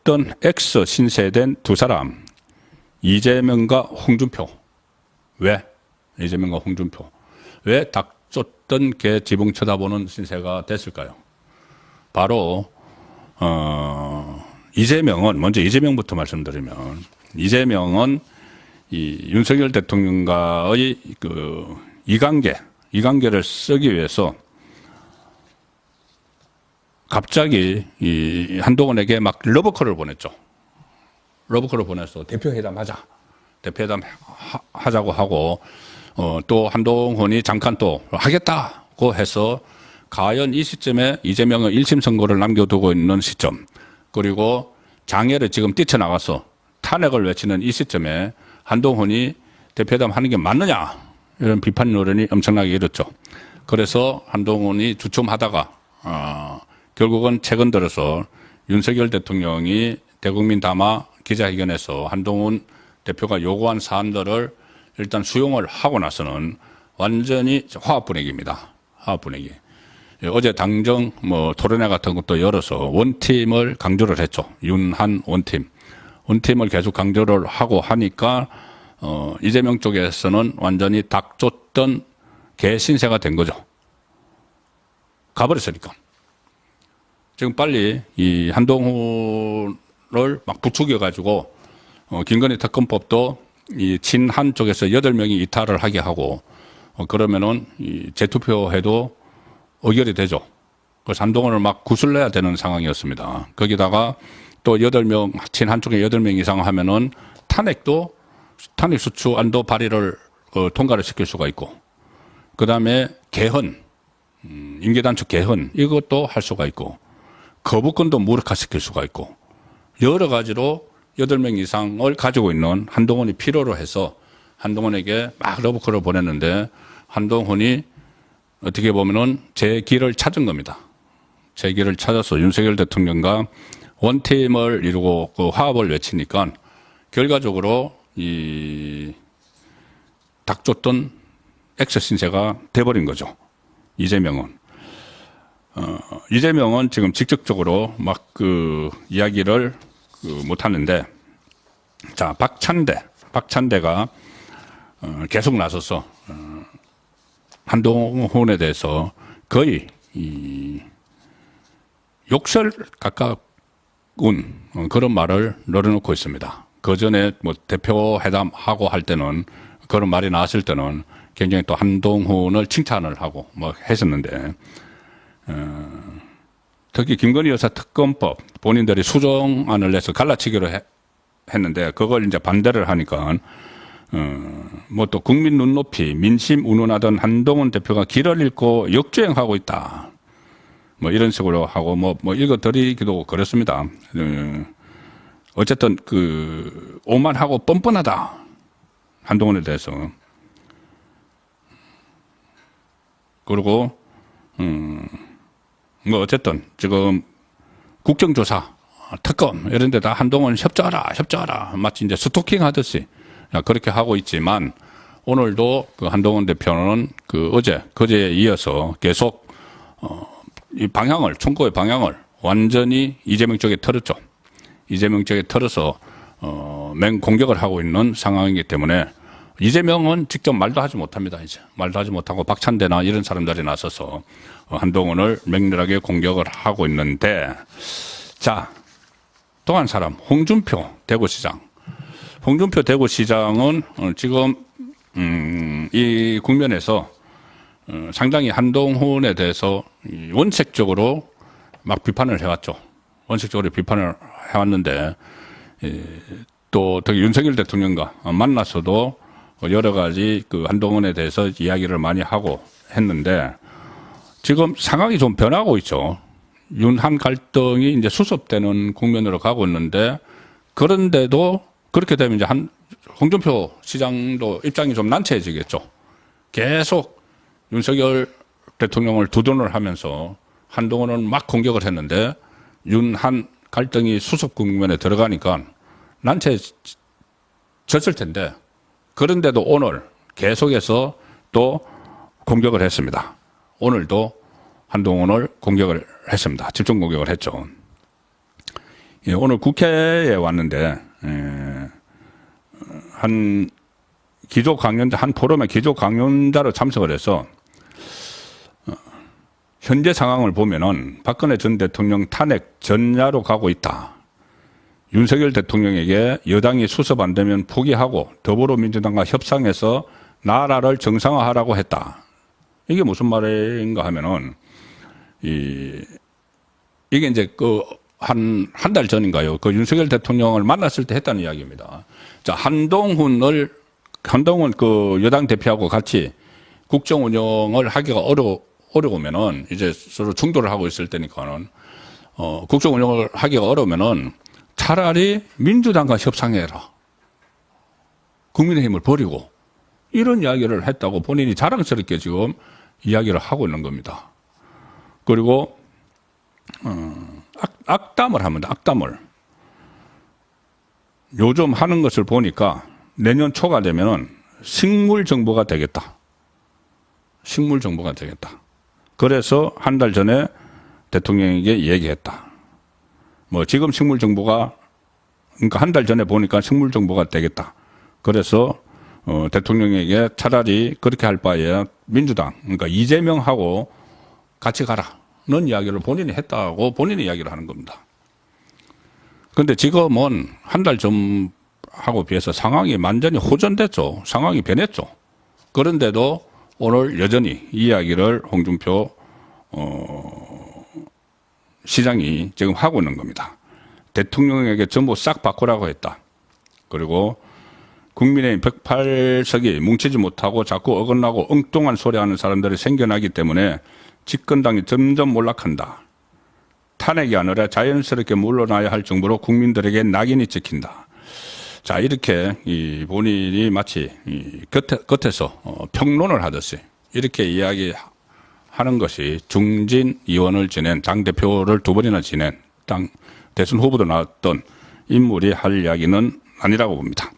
쫓던 X 신세된 두 사람, 이재명과 홍준표. 왜? 이재명과 홍준표. 왜 닭 쫓던 개 지붕 쳐다보는 신세가 됐을까요? 바로 이재명은, 먼저 이재명부터 말씀드리면, 이재명은 이 윤석열 대통령과의 그 이관계를 쓰기 위해서 갑자기 이 한동훈에게 막 러브콜을 보냈죠. 러브콜을 보내서 대표회담 하자고 하고, 또 한동훈이 잠깐 또 하겠다고 해서 과연 이 시점에 이재명은 1심 선고를 남겨두고 있는 시점, 그리고 장애를 지금 뛰쳐나가서 탄핵을 외치는 이 시점에 한동훈이 대표회담 하는 게 맞느냐, 이런 비판 여론이 엄청나게 일었죠. 그래서 한동훈이 주춤하다가 결국은 최근 들어서 윤석열 대통령이 대국민 담화 기자회견에서 한동훈 대표가 요구한 사안들을 일단 수용을 하고 나서는 완전히 화합 분위기입니다. 화합 분위기. 어제 당정 토론회 같은 것도 열어서 원팀을 강조를 했죠. 윤한 원팀. 원팀을 계속 강조를 하고 하니까 이재명 쪽에서는 완전히 닭 쫓던 개 신세가 된 거죠. 가버렸으니까. 지금 빨리 이 한동훈을 막 부추겨가지고 김건희 특검법도 이 친한 쪽에서 8명이 이탈을 하게 하고 그러면은 이 재투표해도 의결이 되죠. 그래서 한동훈을 막 구슬내야 되는 상황이었습니다. 거기다가 또 8명, 친한 쪽에 8명 이상 하면은 탄핵 수추 안도 발의를 통과를 시킬 수가 있고, 그 다음에 개헌, 임기단축 개헌, 이것도 할 수가 있고, 거부권도 무력화시킬 수가 있고, 여러 가지로 8명 이상을 가지고 있는 한동훈이 필요로 해서 한동훈에게 막 러브콜을 보냈는데, 한동훈이 어떻게 보면은 제 길을 찾은 겁니다. 제 길을 찾아서 윤석열 대통령과 원팀을 이루고 그 화합을 외치니까 결과적으로 이 닭 쫓던 X 신세가 돼버린 거죠. 이재명은. 이재명은 지금 직접적으로 막 그 이야기를 못 하는데, 자, 박찬대가 계속 나서서 한동훈에 대해서 거의 이 욕설 가까운 그런 말을 늘어놓고 있습니다. 그 전에 뭐 대표 회담하고 할 때는, 그런 말이 나왔을 때는 굉장히 또 한동훈을 칭찬을 하고 뭐 했었는데, 특히 김건희 여사 특검법 본인들이 수정안을 내서 갈라치기로 했는데, 그걸 이제 반대를 하니까 뭐 또 국민 눈높이 민심 운운하던 한동훈 대표가 길을 잃고 역주행하고 있다, 뭐 이런 식으로 하고 뭐 읽어드리기도 그렇습니다. 어쨌든 그 오만하고 뻔뻔하다, 한동훈에 대해서. 그리고 뭐 어쨌든 지금 국정조사, 특검 이런 데다 한동훈 협조하라 마치 이제 스토킹 하듯이 그렇게 하고 있지만, 오늘도 그 한동훈 대표는 그 그제에 이어서 계속 이 방향을, 총구의 방향을 완전히 이재명 쪽에 틀었죠. 이재명 쪽에 틀어서 맹공격을 하고 있는 상황이기 때문에 이재명은 직접 말도 하지 못합니다. 이제 말도 하지 못하고 박찬대나 이런 사람들이 나서서 한동훈을 맹렬하게 공격을 하고 있는데, 자, 또 한 사람, 홍준표 대구시장. 홍준표 대구시장은 지금 이 국면에서 상당히 한동훈에 대해서 원색적으로 막 비판을 해왔죠. 원색적으로 비판을 해왔는데, 또 특히 윤석열 대통령과 만나서도 여러 가지 그 한동훈에 대해서 이야기를 많이 하고 했는데, 지금 상황이 좀 변하고 있죠. 윤한 갈등이 이제 수습되는 국면으로 가고 있는데, 그런데도 그렇게 되면 이제 홍준표 시장도 입장이 좀 난처해지겠죠. 계속 윤석열 대통령을 두둔을 하면서 한동훈은 막 공격을 했는데, 윤한 갈등이 수습 국면에 들어가니까 난처해졌을 텐데, 그런데도 오늘 계속해서 또 공격을 했습니다. 오늘도 한동훈을 공격을 했습니다. 집중 공격을 했죠. 예, 오늘 국회에 왔는데 한 기조 강연자 한 포럼에 기조 강연자로 참석을 해서 현재 상황을 보면은 박근혜 전 대통령 탄핵 전야로 가고 있다. 윤석열 대통령에게 여당이 수습 안 되면 포기하고 더불어민주당과 협상해서 나라를 정상화하라고 했다. 이게 무슨 말인가 하면은 이게 이제 한 달 전인가요? 그 윤석열 대통령을 만났을 때 했다는 이야기입니다. 자, 한동훈 그 여당 대표하고 같이 국정 운영을 하기가 어려우면은 이제 서로 충돌을 하고 있을 때니까는 국정 운영을 하기가 어려우면은 차라리 민주당과 협상해라. 국민의힘을 버리고 이런 이야기를 했다고 본인이 자랑스럽게 지금 이야기를 하고 있는 겁니다. 그리고 악담을 합니다. 악담을. 요즘 하는 것을 보니까 내년 초가 되면은 식물 정부가 되겠다. 식물 정부가 되겠다. 그래서 한 달 전에 대통령에게 얘기했다. 뭐 지금 식물 정부가 그러니까 한 달 전에 보니까 식물 정부가 되겠다. 그래서 대통령에게 차라리 그렇게 할 바에 민주당 그러니까 이재명하고 같이 가라는 이야기를 본인이 했다고 본인이 이야기를 하는 겁니다. 그런데 지금은 한 달 전하고 비해서 상황이 완전히 호전됐죠. 상황이 변했죠. 그런데도 오늘 여전히 이 이야기를 홍준표 시장이 지금 하고 있는 겁니다. 대통령에게 전부 싹 바꾸라고 했다. 그리고 국민의힘 108석이 뭉치지 못하고 자꾸 어긋나고 엉뚱한 소리하는 사람들이 생겨나기 때문에 집권당이 점점 몰락한다. 탄핵이 아니라 자연스럽게 물러나야 할 정부로 국민들에게 낙인이 찍힌다. 자, 이렇게 본인이 마치 겉에서 평론을 하듯이 이렇게 이야기하는 것이 중진 의원을 지낸 당대표를 2번이나 지낸 대선 후보도 나왔던 인물이 할 이야기는 아니라고 봅니다.